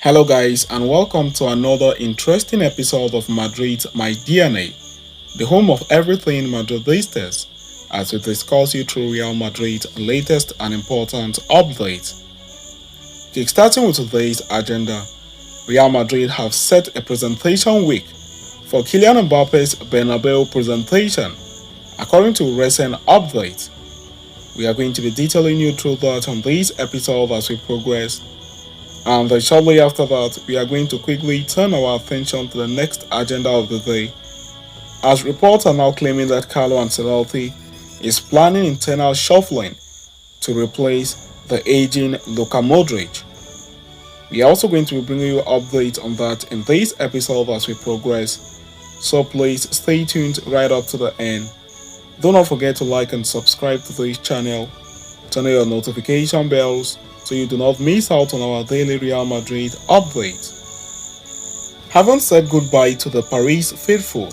Hello, guys, and welcome to another interesting episode of Madrid My DNA, the home of everything Madridistas, as we discuss you through Real Madrid's latest and important updates. Kickstarting with today's agenda, Real Madrid have set a presentation week for Kylian Mbappé's Bernabéu presentation. According to recent updates, we are going to be detailing you through that on this episode as we progress. And then shortly after that, we are going to quickly turn our attention to the next agenda of the day, as reports are now claiming that Carlo Ancelotti is planning internal shuffling to replace the aging Luka Modrić. We are also going to be bringing you updates on that in this episode as we progress, so please stay tuned right up to the end. Do not forget to like and subscribe to this channel, turn on your notification bells so you do not miss out on our daily Real Madrid updates. Having said goodbye to the Paris faithful,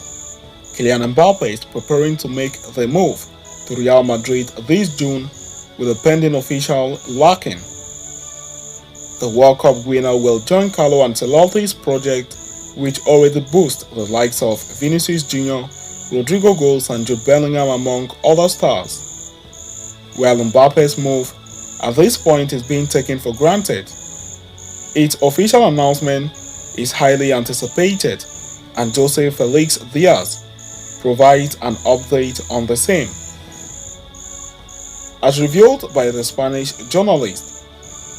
Kylian Mbappe is preparing to make the move to Real Madrid this June with a pending official locking. The World Cup winner will join Carlo Ancelotti's project, which already boasts the likes of Vinicius Jr., Rodrigo Goes and Jude Bellingham among other stars. While Mbappé's move at this point is being taken for granted, its official announcement is highly anticipated, and Jose Felix Diaz provides an update on the same. As revealed by the Spanish journalist,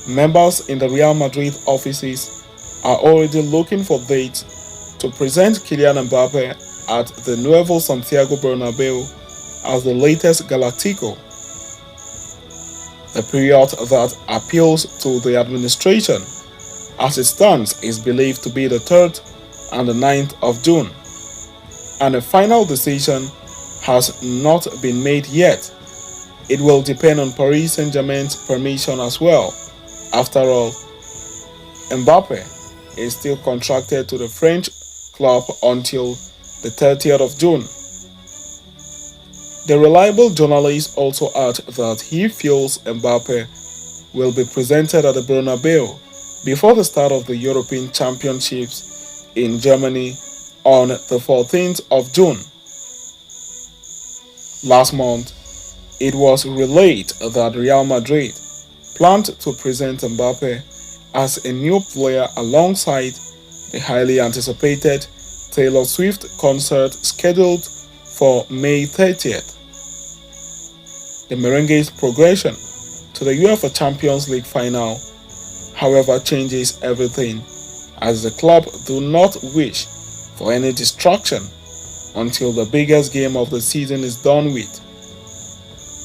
members in the Real Madrid offices are already looking for dates to present Kylian Mbappe at the Nuevo Santiago Bernabéu as the latest Galactico. The period that appeals to the administration, as it stands, is believed to be the 3rd and the 9th of June, and a final decision has not been made yet. It will depend on Paris Saint-Germain's permission as well. After all, Mbappe is still contracted to the French club until the 30th of June. The reliable journalist also adds that he feels Mbappe will be presented at the Bernabeu before the start of the European Championships in Germany on the 14th of June. Last month, it was relayed that Real Madrid planned to present Mbappe as a new player alongside the highly anticipated Taylor Swift concert scheduled for May 30th. The Merengue's progression to the UEFA Champions League final, however, changes everything, as the club do not wish for any distraction until the biggest game of the season is done with.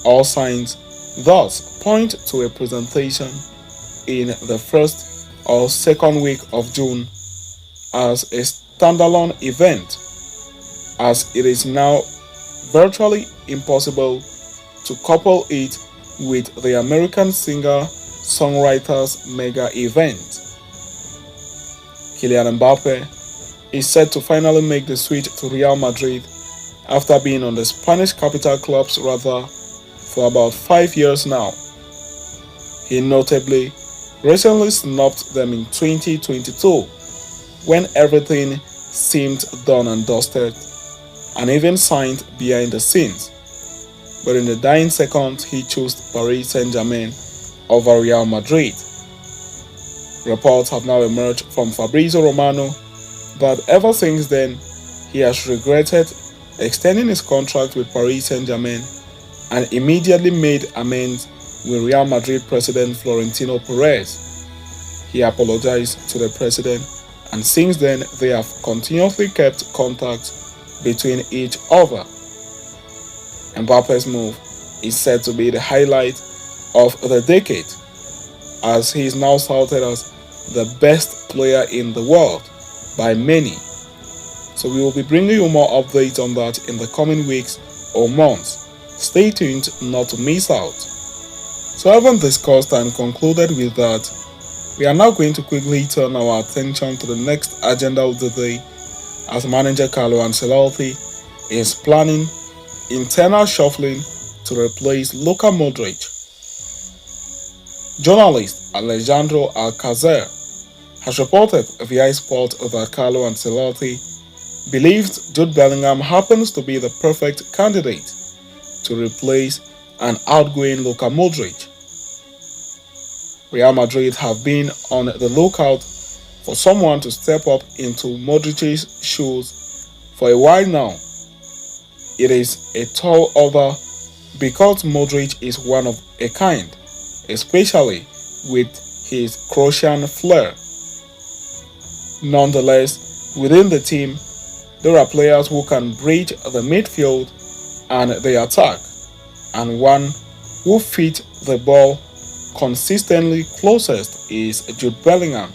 All signs thus point to a presentation in the first or second week of June as a standalone event, as it is now virtually impossible to couple it with the American singer-songwriter's mega event. Kylian Mbappe is set to finally make the switch to Real Madrid after being on the Spanish capital club's radar for about 5 years now. He notably recently snubbed them in 2022 when everything seemed done and dusted, and even signed behind the scenes. But in the dying seconds, he chose Paris Saint-Germain over Real Madrid. Reports have now emerged from Fabrizio Romano that ever since then, he has regretted extending his contract with Paris Saint-Germain and immediately made amends with Real Madrid president Florentino Perez. He apologized to the president, and since then they have continuously kept contact between each other. Mbappé's move is said to be the highlight of the decade, as he is now touted as the best player in the world by many. So we will be bringing you more updates on that in the coming weeks or months. Stay tuned not to miss out. So having discussed and concluded with that, we are now going to quickly turn our attention to the next agenda of the day, as manager Carlo Ancelotti is planning internal shuffling to replace Luka Modrić. Journalist Alejandro Alcácer has reported via Sport that Carlo Ancelotti believes Jude Bellingham happens to be the perfect candidate to replace an outgoing Luka Modrić. Real Madrid have been on the lookout for someone to step up into Modric's shoes for a while now. It is a tall order because Modrić is one of a kind, especially with his Croatian flair. Nonetheless, within the team, there are players who can bridge the midfield and the attack, and one who fits the ball consistently closest is Jude Bellingham.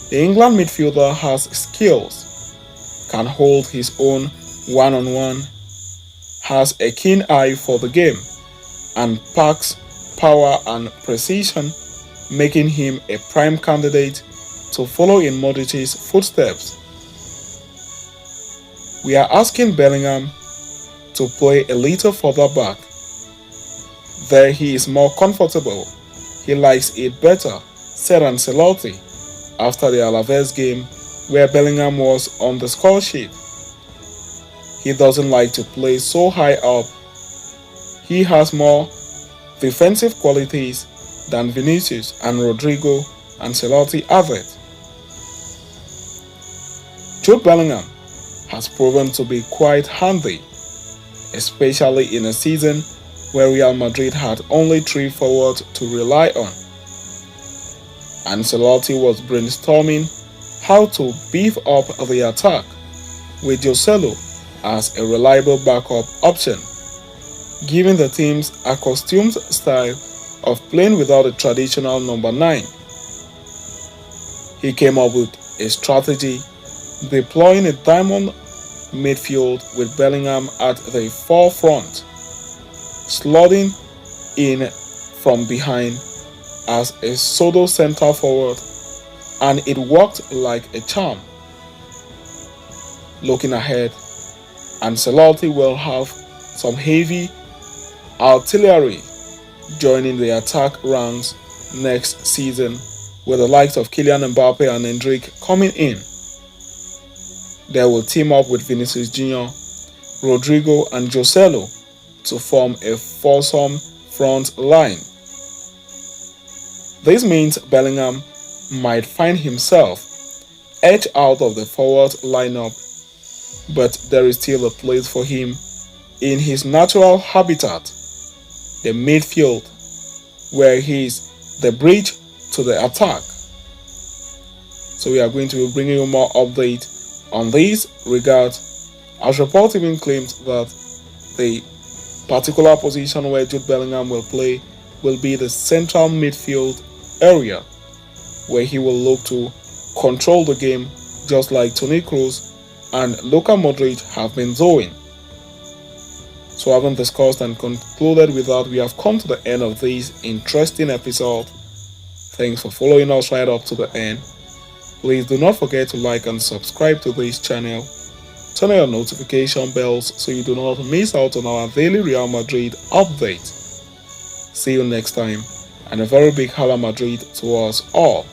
The England midfielder has skills, can hold his own one-on-one, has a keen eye for the game, and packs power and precision, making him a prime candidate to follow in Modric's footsteps. We are asking Bellingham to play a little further back. There he is more comfortable. He likes it better, said Ancelotti after the Alaves game where Bellingham was on the score sheet. He doesn't like to play so high up. He has more defensive qualities than Vinicius and Rodrigo, Ancelotti added. Jude Bellingham has proven to be quite handy, especially in a season where Real Madrid had only 3 forwards to rely on. Ancelotti was brainstorming how to beef up the attack with Joselu as a reliable backup option, given the team's accustomed style of playing without a traditional number 9. He came up with a strategy deploying a diamond midfield with Bellingham at the forefront, slotting in from behind as a pseudo center forward, and it worked like a charm. Looking ahead, Ancelotti will have some heavy artillery joining the attack ranks next season, with the likes of Kylian Mbappe and Modrić coming in. They will team up with Vinicius Jr., Rodrigo and Joselu to form a foursome front line. This means Bellingham might find himself edged out of the forward lineup, but there is still a place for him in his natural habitat, the midfield, where he is the bridge to the attack. So we are going to be bringing you more update on this regard, as report even claims that the particular position where Jude Bellingham will play will be the central midfield area, where he will look to control the game just like Toni Kroos and Luka Modrić have been doing. So having discussed and concluded with that, we have come to the end of this interesting episode. Thanks for following us right up to the end. Please do not forget to like and subscribe to this channel. Turn on your notification bells so you do not miss out on our daily Real Madrid update. See you next time, and a very big Hala Madrid to us all.